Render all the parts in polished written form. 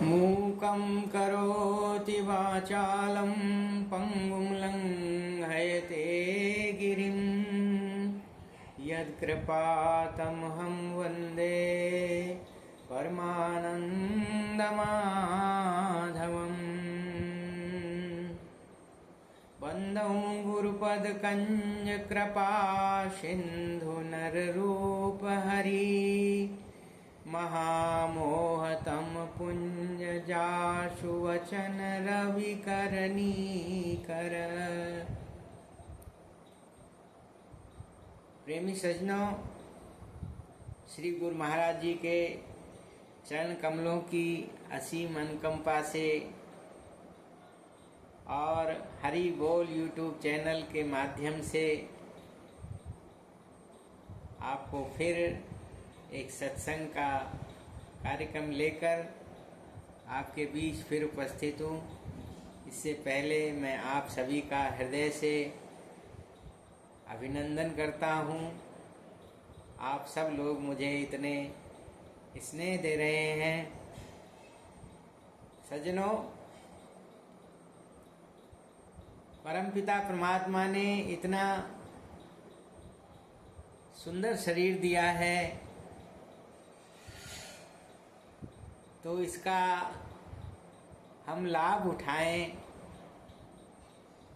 मूकं करोति वाचालं पङ्गुं लङ्घयते गिरिं यत्कृपातमहं वन्दे परमानन्दमाधवम्। वन्दौ गुरुपदकञ्जकृपा सिन्धु नररूपहरि महामोहतम पुञ्जजाशु वचन रविकरनीकर। प्रेमी सज्जनों, श्री गुरु महाराज जी के चरण कमलों की असीम अनुकंपा से और हरि बोल यूट्यूब चैनल के माध्यम से आपको फिर एक सत्संग का कार्यक्रम लेकर आपके बीच फिर उपस्थित हूँ। इससे पहले मैं आप सभी का हृदय से अभिनंदन करता हूँ। आप सब लोग मुझे इतने स्नेह दे रहे हैं। सज्जनों, परमपिता परमात्मा ने इतना सुंदर शरीर दिया है, तो इसका हम लाभ उठाएं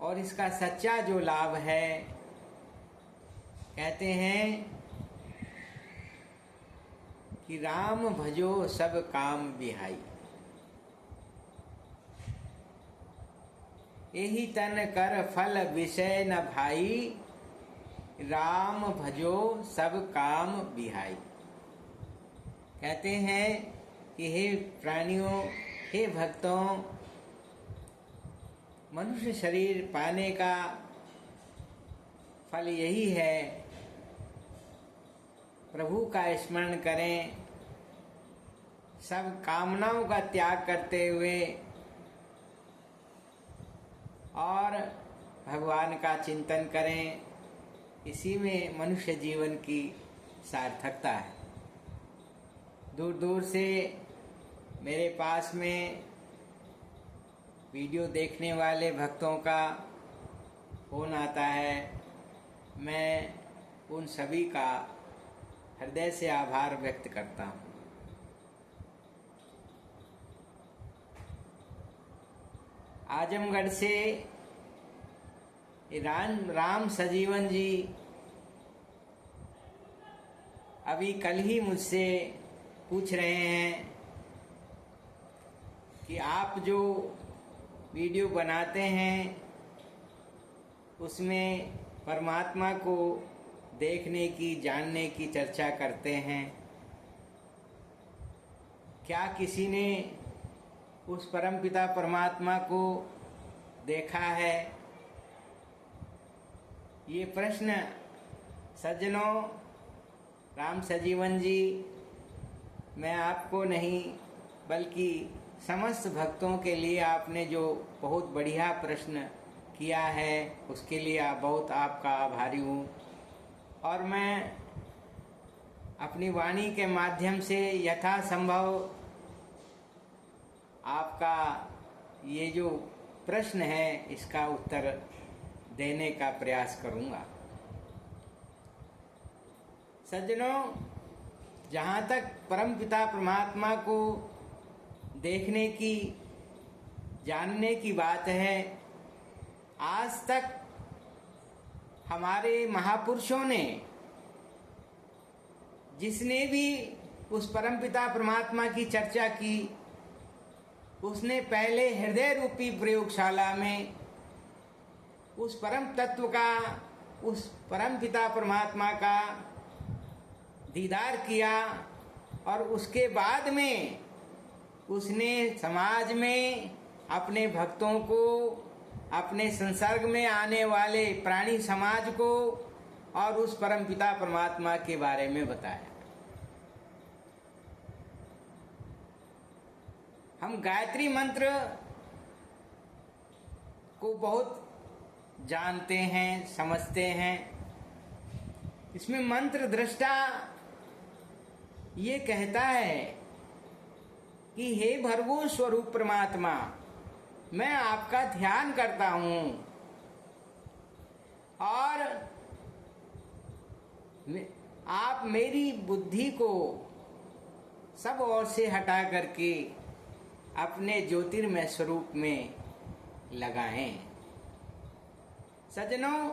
और इसका सच्चा जो लाभ है, कहते हैं कि राम भजो सब काम बिहाई, यही तन कर फल विषय न भाई, राम भजो सब काम बिहाई। कहते हैं कि हे प्राणियों, हे भक्तों, मनुष्य शरीर पाने का फल यही है, प्रभु का स्मरण करें, सब कामनाओं का त्याग करते हुए और भगवान का चिंतन करें। इसी में मनुष्य जीवन की सार्थकता है। दूर दूर से मेरे पास में वीडियो देखने वाले भक्तों का फोन आता है। मैं उन सभी का हृदय से आभार व्यक्त करता हूँ। आजमगढ़ से राम सजीवन जी अभी कल ही मुझसे पूछ रहे हैं कि आप जो वीडियो बनाते हैं उसमें परमात्मा को देखने की, जानने की चर्चा करते हैं। क्या किसी ने उस परमपिता परमात्मा को देखा है? ये प्रश्न सज्जनों, राम सजीवन जी, मैं आपको नहीं बल्कि समस्त भक्तों के लिए आपने जो बहुत बढ़िया प्रश्न किया है उसके लिए बहुत आपका आभारी हूँ। और मैं अपनी वाणी के माध्यम से यथासंभव आपका ये जो प्रश्न है इसका उत्तर देने का प्रयास करूँगा। सज्जनों, जहाँ तक परमपिता परमात्मा को देखने की, जानने की बात है, आज तक हमारे महापुरुषों ने, जिसने भी उस परमपिता परमात्मा की चर्चा की, उसने पहले हृदय रूपी प्रयोगशाला में उस परम तत्व का, उस परमपिता परमात्मा का दीदार किया और उसके बाद में उसने समाज में अपने भक्तों को, अपने संसर्ग में आने वाले प्राणी समाज को और उस परमपिता परमात्मा के बारे में बताया। हम गायत्री मंत्र को बहुत जानते हैं, समझते हैं। इसमें मंत्र दृष्टा ये कहता है कि हे भर्गो स्वरूप परमात्मा, मैं आपका ध्यान करता हूं और आप मेरी बुद्धि को सब ओर से हटा करके अपने ज्योतिर्मय स्वरूप में लगाएं। सज्जनों,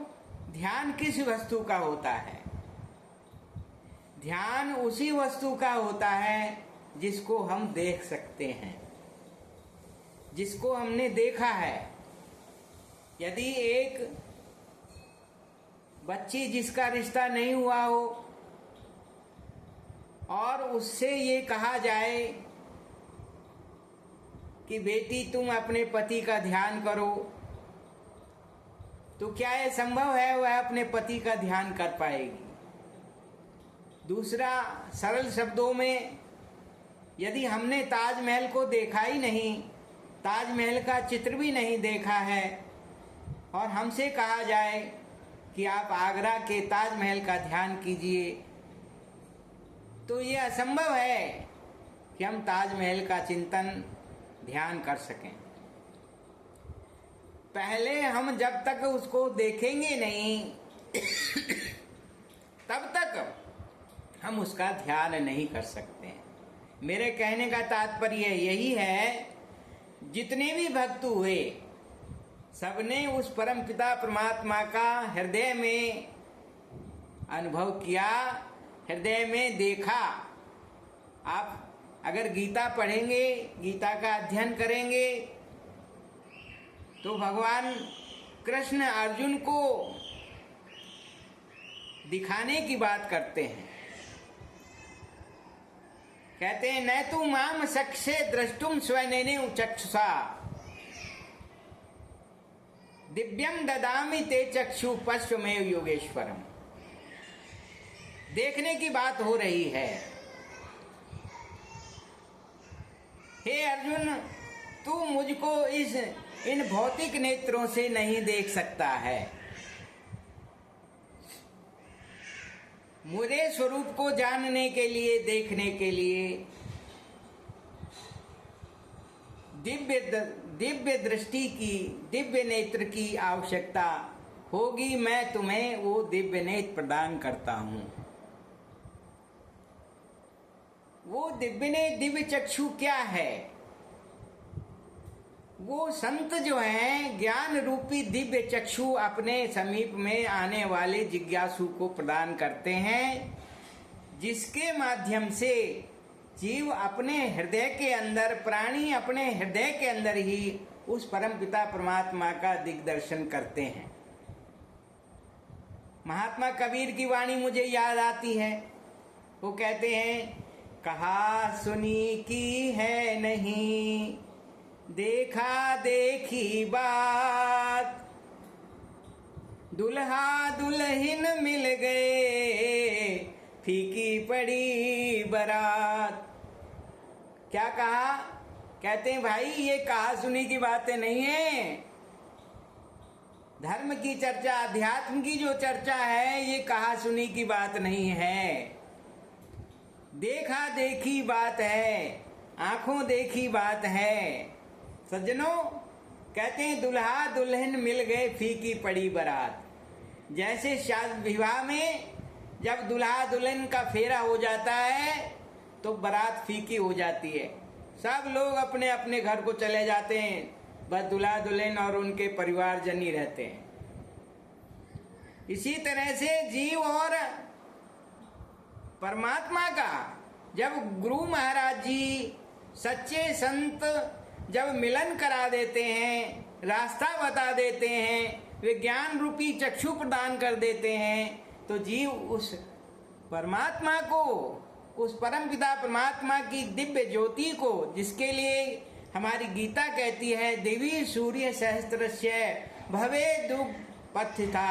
ध्यान किस वस्तु का होता है? ध्यान उसी वस्तु का होता है जिसको हम देख सकते हैं, जिसको हमने देखा है। यदि एक बच्ची जिसका रिश्ता नहीं हुआ हो और उससे ये कहा जाए कि बेटी तुम अपने पति का ध्यान करो, तो क्या यह संभव है वह अपने पति का ध्यान कर पाएगी? दूसरा, सरल शब्दों में, यदि हमने ताजमहल को देखा ही नहीं, ताजमहल का चित्र भी नहीं देखा है, और हमसे कहा जाए कि आप आगरा के ताजमहल का ध्यान कीजिए, तो ये असंभव है कि हम ताजमहल का चिंतन ध्यान कर सकें। पहले हम जब तक उसको देखेंगे नहीं तब तक हम उसका ध्यान नहीं कर सकते। मेरे कहने का तात्पर्य यही है, जितने भी भक्त हुए सबने उस परम पिता परमात्मा का हृदय में अनुभव किया, हृदय में देखा। आप अगर गीता पढ़ेंगे, गीता का अध्ययन करेंगे, तो भगवान कृष्ण अर्जुन को दिखाने की बात करते हैं। कहते हैं, न तू माम सक्षे द्रष्टुम स्वनेने चक्षुषा दिव्यम ददामि ते चक्षु पश्चिमेव योगेश्वरम। देखने की बात हो रही है। हे अर्जुन, तू मुझको इन भौतिक नेत्रों से नहीं देख सकता है। मुझे स्वरूप को जानने के लिए, देखने के लिए दिव्य दृष्टि की, दिव्य नेत्र की आवश्यकता होगी। मैं तुम्हें वो दिव्य नेत्र प्रदान करता हूं। वो दिव्य चक्षु क्या है? वो संत जो हैं, ज्ञान रूपी दिव्य चक्षु अपने समीप में आने वाले जिज्ञासु को प्रदान करते हैं, जिसके माध्यम से जीव अपने हृदय के अंदर, प्राणी अपने हृदय के अंदर ही उस परम पिता परमात्मा का दिग्दर्शन करते हैं। महात्मा कबीर की वाणी मुझे याद आती है। वो कहते हैं, कहा सुनी की है नहीं, देखा देखी बात, दुल्हा दुल्हन मिल गए, फीकी पड़ी बारात। क्या कहा? कहते हैं, भाई ये कहा सुनी की बातें नहीं है। धर्म की चर्चा, अध्यात्म की जो चर्चा है, ये कहा सुनी की बात नहीं है, देखा देखी बात है, आंखों देखी बात है। सज्जनों, कहते हैं, दुल्हा दुल्हन मिल गए, फीकी पड़ी बारात। जैसे शादी विवाह में जब दुल्हा दुल्हन का फेरा हो जाता है तो बारात फीकी हो जाती है, सब लोग अपने अपने घर को चले जाते हैं, बस दुल्हा दुल्हन और उनके परिवारजन ही रहते हैं। इसी तरह से जीव और परमात्मा का जब गुरु महाराज जी, सच्चे संत जब मिलन करा देते हैं, रास्ता बता देते हैं, वे ज्ञान रूपी चक्षु प्रदान कर देते हैं, तो जीव उस परमात्मा को, उस परम पिता परमात्मा की दिव्य ज्योति को, जिसके लिए हमारी गीता कहती है, देवी सूर्य सहस्त्रस्य भवे दुपथिता,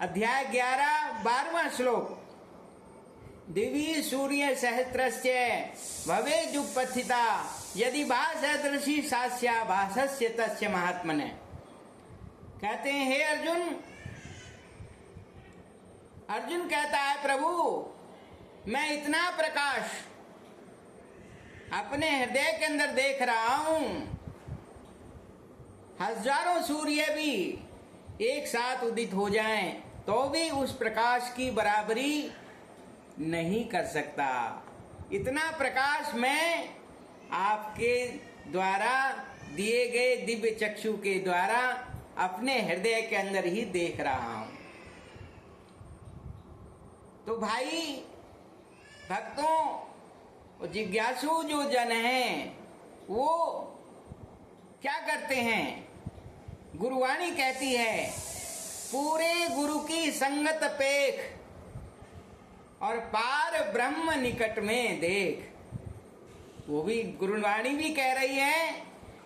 अध्याय 11 12वां श्लोक, दिवी सूर्य सहस्त्रस्य भवे दुपथिता यदि भासदृशी सास्या भासस्य तस्य महात्मने। कहते हैं, हे अर्जुन, अर्जुन कहता है, प्रभु मैं इतना प्रकाश अपने हृदय के अंदर देख रहा हूं। हजारों सूर्य भी एक साथ उदित हो जाएं तो भी उस प्रकाश की बराबरी नहीं कर सकता। इतना प्रकाश मैं आपके द्वारा दिए गए दिव्य चक्षु के द्वारा अपने हृदय के अंदर ही देख रहा हूं। तो भाई भक्तों और जिज्ञासु जो जन हैं वो क्या करते हैं? गुरुवाणी कहती है पूरे गुरु की संगत पेख और पार ब्रह्म निकट में देख। वो भी गुरुवाणी भी कह रही है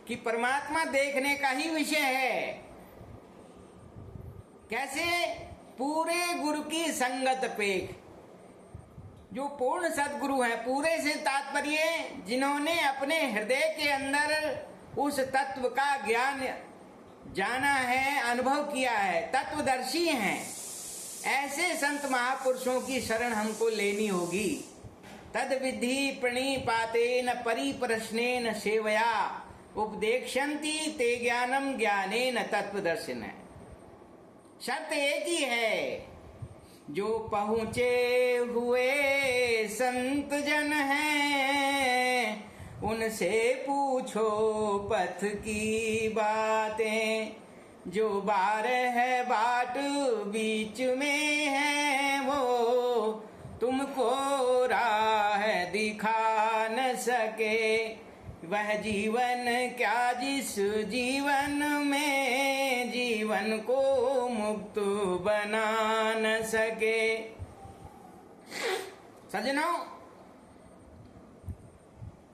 कि परमात्मा देखने का ही विषय है। कैसे? पूरे गुरु की संगत पेख। जो पूर्ण सदगुरु है, पूरे से तात्पर्य जिन्होंने अपने हृदय के अंदर उस तत्व का ज्ञान जाना है, अनुभव किया है, तत्वदर्शी हैं, ऐसे संत महापुरुषों की शरण हमको लेनी होगी। तद विधि प्रणिपातेन परिप्रश्नेन सेवया उपदेक्षन्ति ते ज्ञानम ज्ञानेन तत्वदर्शिन। शर्त एक ही है, जो पहुँचे हुए संत जन हैं उनसे पूछो पथ की बातें। जो बारह बाट बीच में है वो तुमको राह दिखा न सके। वह जीवन क्या जिस जीवन में जीवन को मुक्त बना न सके। सज्जनों,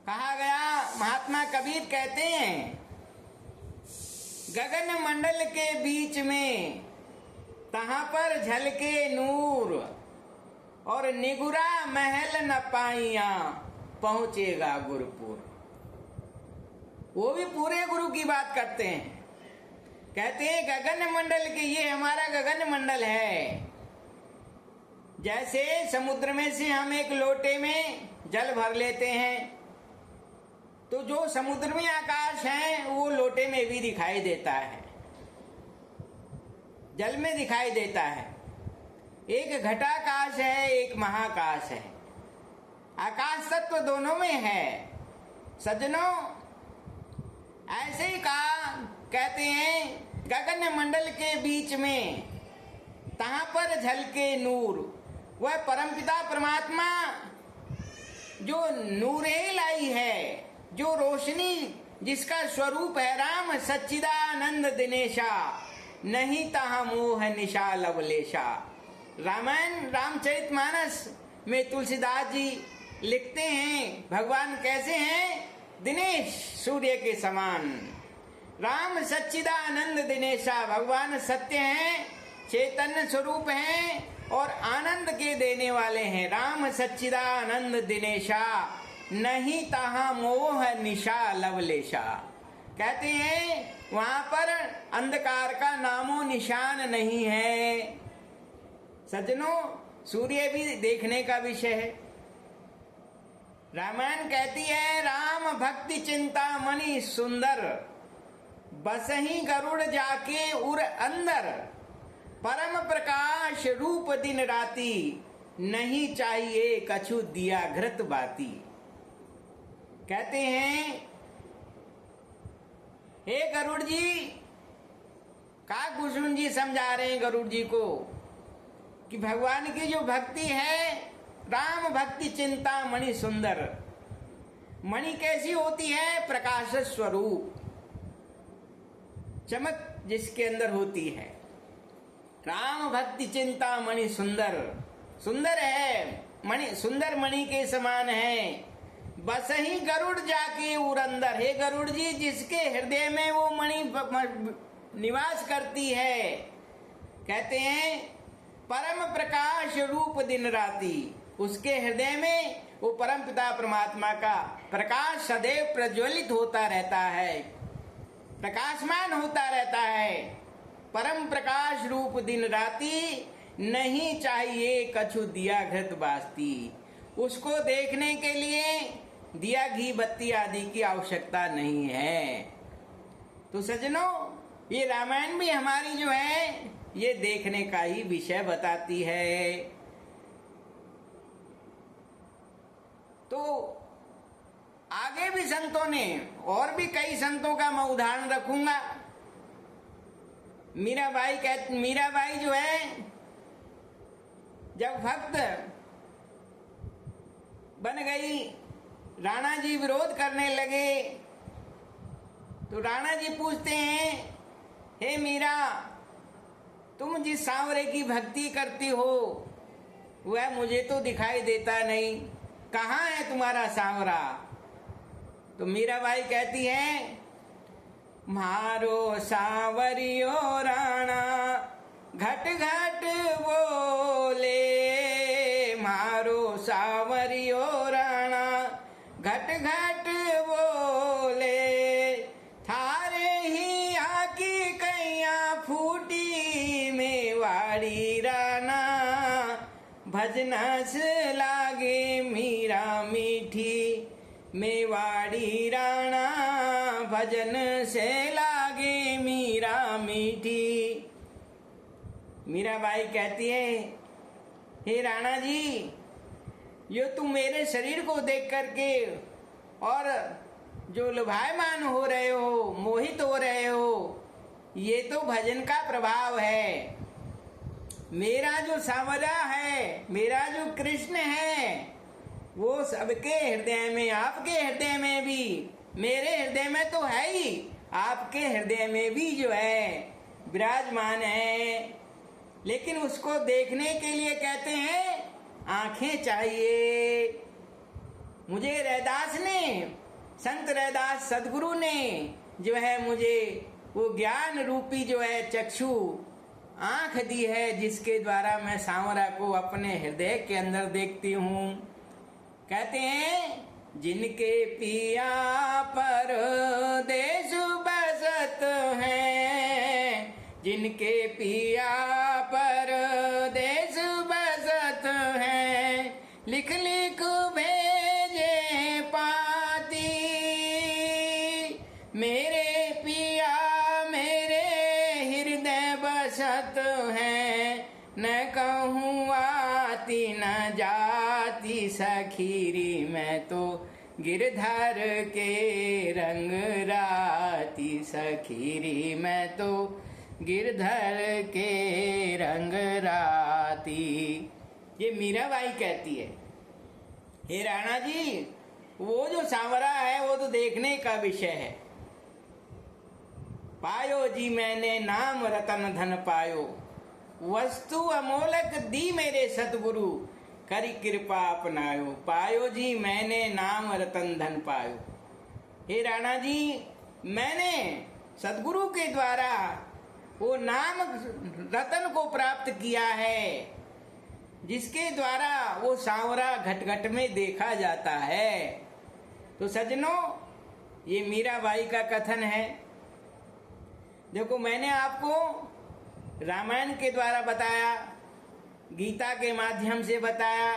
कहा गया, महात्मा कबीर कहते हैं गगन मंडल के बीच में तहां पर झलके नूर और निगुरा महल न पाइया पहुंचेगा गुरुपुर। वो भी पूरे गुरु की बात करते हैं। कहते हैं गगन मंडल के, ये हमारा गगन मंडल है। जैसे समुद्र में से हम एक लोटे में जल भर लेते हैं तो जो समुद्र में आकाश है वो लोटे में भी दिखाई देता है, जल में दिखाई देता है। एक घटाकाश है, एक महाकाश है। आकाश तत्व दोनों में है। सज्जनों, ऐसे ही कहा, कहते हैं गगन मंडल के बीच में तहां पर झलके नूर। वह परमपिता परमात्मा जो नूरे लाई है, जो रोशनी जिसका स्वरूप है, राम सच्चिदानंद दिनेशा नहीं तहा मोह निशा लवलेशा। रामायण रामचरितमानस में तुलसीदास जी लिखते हैं भगवान कैसे हैं? दिनेश सूर्य के समान। राम सच्चिदानंद दिनेशा, भगवान सत्य हैं, चैतन्य स्वरूप हैं और आनंद के देने वाले हैं। राम सच्चिदानंद दिनेशा नहीं तहा मोह निशा लवलेशा। कहते हैं वहां पर अंधकार का नामो निशान नहीं है। सज्जनों, सूर्य भी देखने का विषय है। रामायण कहती है राम भक्ति चिंता मणि सुंदर, बसही गरुड़ जाके उर अंदर। परम प्रकाश रूप दिन राती, नहीं चाहिए कछु दिया घृत बाती। कहते हैं हे गरुड़ जी, काकभूषण जी समझा रहे हैं गरुड़ जी को कि भगवान की जो भक्ति है, राम भक्ति चिंता मणि सुंदर। मणि कैसी होती है? प्रकाश स्वरूप, चमक जिसके अंदर होती है। राम भक्ति चिंता मणि सुंदर, सुंदर है मणि, सुंदर मणि के समान है। बस ही गरुड़ जाके उर अंदर। हे गरुड़ जी, जिसके हृदय में वो मणि निवास करती है, कहते हैं परम प्रकाश रूप दिन राती। उसके हृदय में वो परम पिता परमात्मा का प्रकाश सदैव प्रज्वलित होता रहता है, प्रकाशमान होता रहता है। परम प्रकाश रूप दिन राती, नहीं चाहिए कछु दिया घृत बास्ती। उसको देखने के लिए दिया घी बत्ती आदि की आवश्यकता नहीं है। तो सज्जनों, ये रामायण भी हमारी जो है ये देखने का ही विषय बताती है। तो आगे भी संतों ने, और भी कई संतों का मैं उदाहरण रखूंगा। मीराबाई जो है, जब भक्त बन गई, राणा जी विरोध करने लगे, तो राणा जी पूछते हैं, हे मीरा, तुम जिस सांवरे की भक्ति करती हो वह मुझे तो दिखाई देता नहीं, कहाँ है तुम्हारा सांवरा? तो मीराबाई कहती है, मारो सांवरियो राणा घट घट बोले, मारो सांवरियो राणा घट घट बोले, थारे ही आकी कैया फूटी मेवाड़ी राणा, भजनस लागे मीरा मीठी मेवाड़ी राणा, भजन से लागे मीरा मीठी। मीराबाई कहती है, हे राणा जी, ये तुम मेरे शरीर को देख करके और जो लुभायमान हो रहे हो, मोहित हो रहे हो, ये तो भजन का प्रभाव है। मेरा जो सांवरा है, मेरा जो कृष्ण है, वो सबके हृदय में, आपके हृदय में भी, मेरे हृदय में तो है ही, आपके हृदय में भी जो है विराजमान है। लेकिन उसको देखने के लिए कहते हैं आंखें चाहिए। मुझे रैदास ने, संत रैदास सदगुरु ने जो है मुझे वो ज्ञान रूपी जो है चक्षु आंख दी है, जिसके द्वारा मैं सांवरा को अपने हृदय के अंदर देखती हूँ। कहते हैं, जिनके पिया परदेस बसत हैं, जिनके पिया परदेस बसत हैं, लिख लिख भेजे पाती, मेरे पिया मेरे हृदय बसत हैं, न कहूँ आती न जाती सखीरी, मैं तो गिरधर के रंग राती सखीरी, मैं तो गिरधर के रंग राती। ये मीराबाई कहती है, हे राणा जी, वो जो सांवरा है वो तो देखने का विषय है। पायो जी मैंने नाम रतन धन पायो, वस्तु अमोलक दी मेरे सतगुरु, करी कृपा अपनायो, पायो जी मैंने नाम रतन धन पायो। हे राणा जी, मैंने सतगुरु के द्वारा वो नाम रतन को प्राप्त किया है, जिसके द्वारा वो सांवरा घट घट में देखा जाता है। तो सज्जनों, ये मीराबाई का कथन है। देखो, मैंने आपको रामायण के द्वारा बताया, गीता के माध्यम से बताया,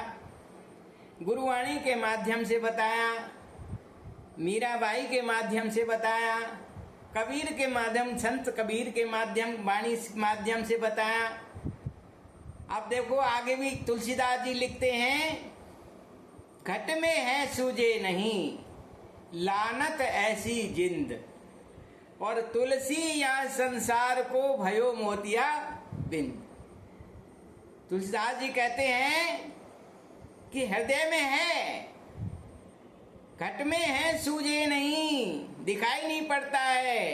गुरुवाणी के माध्यम से बताया, मीराबाई के माध्यम से बताया, कबीर के माध्यम, संत कबीर के माध्यम, वाणी माध्यम से बताया। अब देखो आगे भी तुलसीदास जी लिखते हैं, घट में है सूझे नहीं, लानत ऐसी जिंद, और तुलसी या संसार को भयो मोतिया बिंद। तुलसीदास जी कहते हैं कि हृदय में है, घट में है सूझे नहीं, दिखाई नहीं पड़ता है।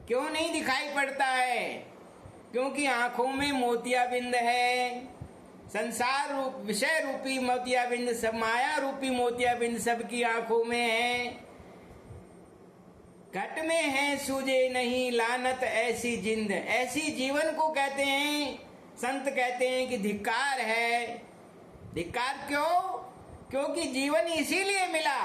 क्यों नहीं दिखाई पड़ता है? क्योंकि आंखों में मोतियाबिंद है, संसार रूप विषय रूपी मोतियाबिंद, सब माया रूपी मोतियाबिंद सबकी आंखों में है। घट में है सूझे नहीं, लानत ऐसी जिंद, ऐसी जीवन को कहते हैं, संत कहते हैं कि धिक्कार है। धिक्कार क्यों? क्योंकि जीवन इसीलिए मिला,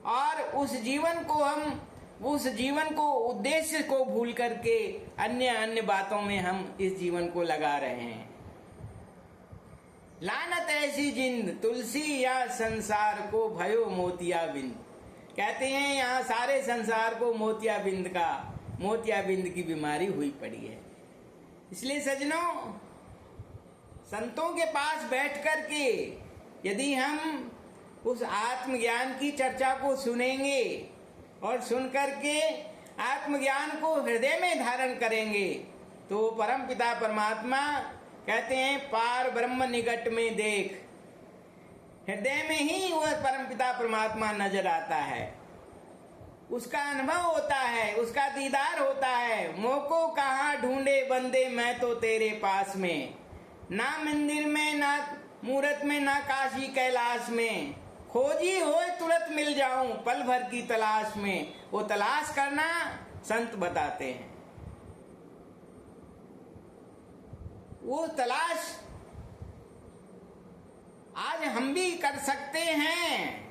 और उस जीवन को हम, उस जीवन को, उद्देश्य को भूल करके अन्य बातों में हम इस जीवन को लगा रहे हैं। लानत ऐसी जिंद तुलसी या संसार को भयो मोतिया बिंद। कहते हैं यहाँ सारे संसार को मोतियाबिंद की बीमारी हुई पड़ी है। इसलिए सज्जनों, संतों के पास बैठ कर के यदि हम उस आत्मज्ञान की चर्चा को सुनेंगे और सुन करके आत्मज्ञान को हृदय में धारण करेंगे तो परम पिता परमात्मा कहते हैं पार ब्रह्म निकट में देख। हृदय में ही वह परम पिता परमात्मा नजर आता है, उसका अनुभव होता है, उसका दीदार होता है। मोको कहाँ ढूंढे बंदे मैं तो तेरे पास में, ना मंदिर में ना मूरत में ना काशी कैलाश में, खोजी होए तुरंत मिल जाऊं पल भर की तलाश में। वो तलाश करना संत बताते हैं। वो तलाश आज हम भी कर सकते हैं।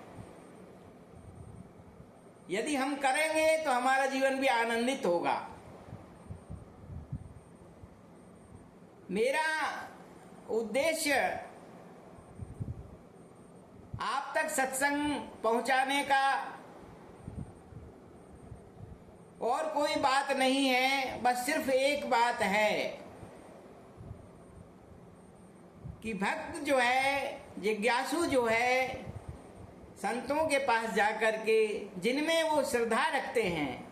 यदि हम करेंगे तो हमारा जीवन भी आनंदित होगा। मेरा उद्देश्य आप तक सत्संग पहुंचाने का और कोई बात नहीं है, बस सिर्फ एक बात है कि भक्त जो है, जिज्ञासु जो है, संतों के पास जाकर के जिनमें वो श्रद्धा रखते हैं,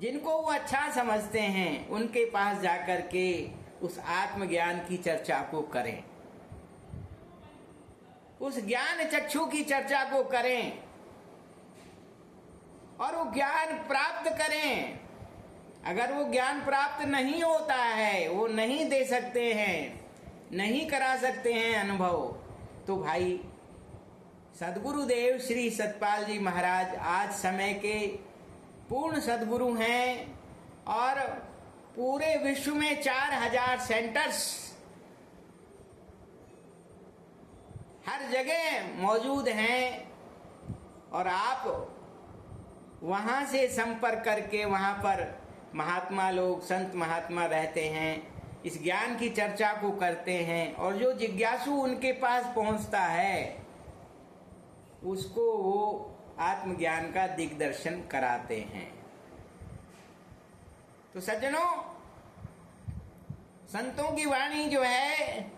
जिनको वो अच्छा समझते हैं, उनके पास जाकर के उस आत्मज्ञान की चर्चा को करें, उस ज्ञान चक्षु की चर्चा को करें और वो ज्ञान प्राप्त करें। अगर वो ज्ञान प्राप्त नहीं होता है, वो नहीं दे सकते हैं, नहीं करा सकते हैं अनुभव, तो भाई सदगुरुदेव श्री सतपाल जी महाराज आज समय के पूर्ण सदगुरु हैं और पूरे विश्व में 4000 सेंटर्स हर जगह मौजूद हैं और आप वहां से संपर्क करके वहां पर महात्मा लोग, संत महात्मा रहते हैं, इस ज्ञान की चर्चा को करते हैं और जो जिज्ञासु उनके पास पहुंचता है उसको वो आत्मज्ञान का दिग्दर्शन कराते हैं। तो सज्जनों, संतों की वाणी जो है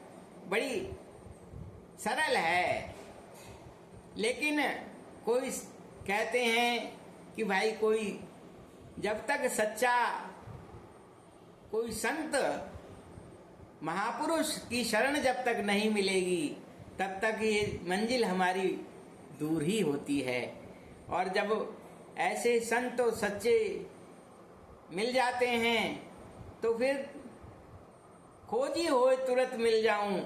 बड़ी सरल है, लेकिन कोई कहते हैं कि भाई कोई जब तक सच्चा कोई संत महापुरुष की शरण जब तक नहीं मिलेगी तब तक ये मंजिल हमारी दूर ही होती है। और जब ऐसे संत तो सच्चे मिल जाते हैं तो फिर खोजी होए तुरंत मिल जाऊं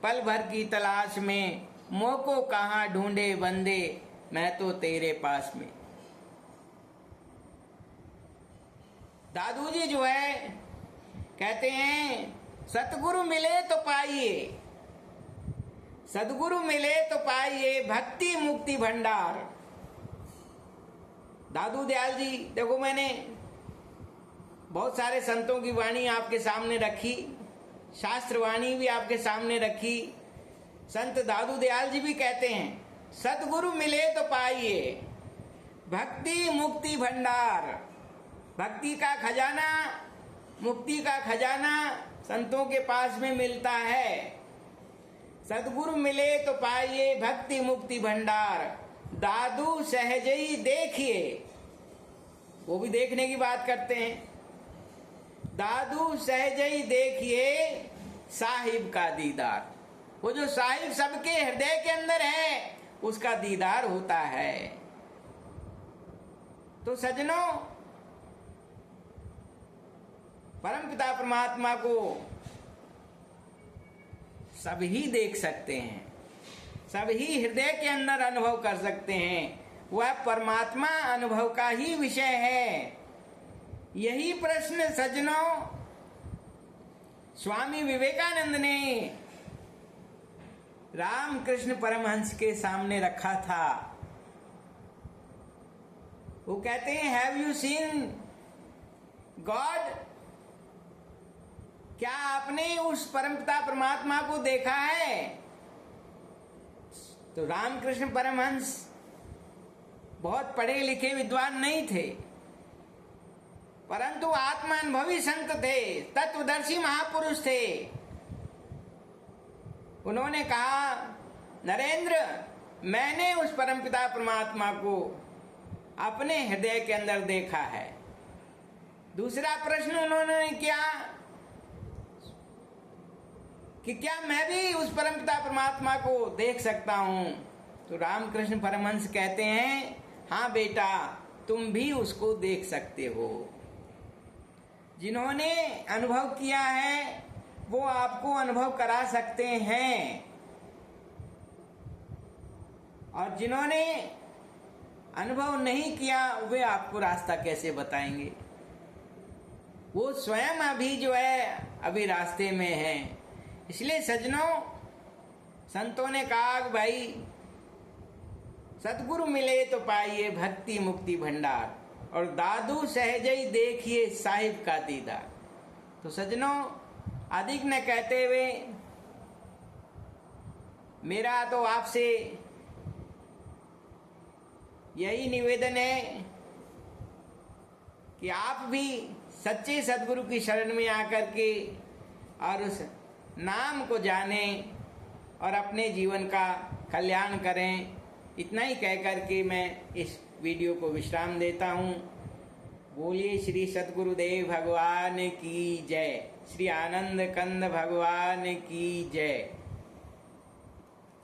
पल भर की तलाश में, मोह को कहाँ ढूंढे बंदे मैं तो तेरे पास में। दादू जी जो है कहते हैं सतगुरु मिले तो पाइए, सदगुरु मिले तो पाइए भक्ति मुक्ति भंडार। दादू दयाल जी, देखो मैंने बहुत सारे संतों की वाणी आपके सामने रखी, शास्त्र वाणी भी आपके सामने रखी। संत दादू दयाल जी भी कहते हैं सदगुरु मिले तो पाइए भक्ति मुक्ति भंडार। भक्ति का खजाना, मुक्ति का खजाना संतों के पास में मिलता है। सदगुरु मिले तो पाइए भक्ति मुक्ति भंडार। दादू सहजई देखिए, वो भी देखने की बात करते हैं। दादू सहजई देखिए साहिब का दीदार। वो जो साहिब सबके हृदय के अंदर है उसका दीदार होता है। तो सज्जनों, परम पिता परमात्मा को सभी देख सकते हैं, सभी हृदय के अंदर अनुभव कर सकते हैं। वह परमात्मा अनुभव का ही विषय है। यही प्रश्न सज्जनों स्वामी विवेकानंद ने रामकृष्ण परमहंस के सामने रखा था। वो कहते हैं हैव यू सीन गॉड? क्या आपने उस परमपिता परमात्मा को देखा है? तो रामकृष्ण परमहंस बहुत पढ़े लिखे विद्वान नहीं थे, परंतु आत्मानुभवी संत थे, तत्वदर्शी महापुरुष थे। उन्होंने कहा, नरेंद्र, मैंने उस परमपिता परमात्मा को अपने हृदय के अंदर देखा है। दूसरा प्रश्न उन्होंने किया कि क्या मैं भी उस परमपिता परमात्मा को देख सकता हूं? तो रामकृष्ण परमहंस कहते हैं, हाँ बेटा, तुम भी उसको देख सकते हो। जिन्होंने अनुभव किया है वो आपको अनुभव करा सकते हैं, और जिन्होंने अनुभव नहीं किया वे आपको रास्ता कैसे बताएंगे? वो स्वयं अभी जो है अभी रास्ते में है। इसलिए सज्जनों, संतों ने कहा कि भाई सतगुरु मिले तो पाइए भक्ति मुक्ति भंडार, और दादू सहजई देखिए साहिब का दीदार। तो सज्जनों, अधिक न कहते हुए मेरा तो आपसे यही निवेदन है कि आप भी सच्चे सद्गुरु की शरण में आकर के और उस नाम को जानें और अपने जीवन का कल्याण करें। इतना ही कहकर के मैं इस वीडियो को विश्राम देता हूँ। बोलिए श्री सद्गुरुदेव भगवान की जय, श्री आनंद कंद भगवान की जय।